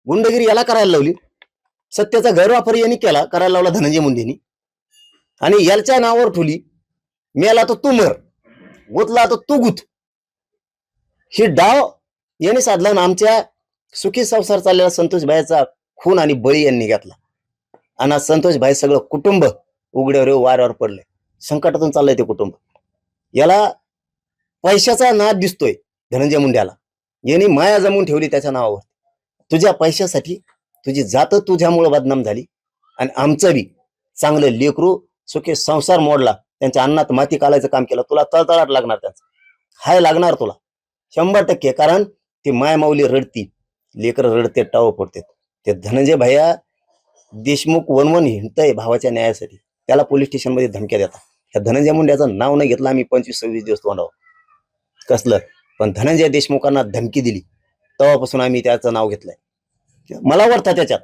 गुंडगिरी याला करायला लावली, सत्याचा गैरवापर यांनी केला, करायला लावला धनंजय मुंडेंनी, आणि याच्या नावावर ठेवली मेला तर तू मर, गुतला तर तू गुत. ही डाव यांनी साधला आणि आमच्या सुखी संसार चाललेला संतोष भाईचा खून आणि बळी यांनी घेतला. आणि संतोष भाई सगळं कुटुंब उघड्यावर वाऱ्यावर पडले, संकटातून चाललंय ते कुटुंब. याला पैशाचा नाद दिसतोय धनंजय मुंड्याला, यांनी माया जमून ठेवली त्याच्या नावावर. तुझ्या पैशासाठी तुझी जात तुझ्यामुळे बदनाम झाली, आणि आमचं बी चांगलं लेकरू सुखी संसार मोडला, त्यांच्या अन्नात माती कालायचं काम केलं. तुला तळतळाट लागणार, त्यांचं हाय लागणार तुला 100%. कारण ती माय माऊली रडती, लेकर रडते, टाव पडते. ते धनंजय भैया देशमुख वनवन हिंडतय भावाच्या न्यायासाठी, त्याला पोलीस स्टेशन मध्ये धमक्या देतात. त्या धनंजय मुंड्याचं नाव नाही घेतलं आम्ही 25-26 दिवस तोंडावर कसलं, पण धनंजय देशमुखांना धमकी दिली तेव्हापासून आम्ही त्याचं नाव घेतलंय. मला वाटतं त्याच्यात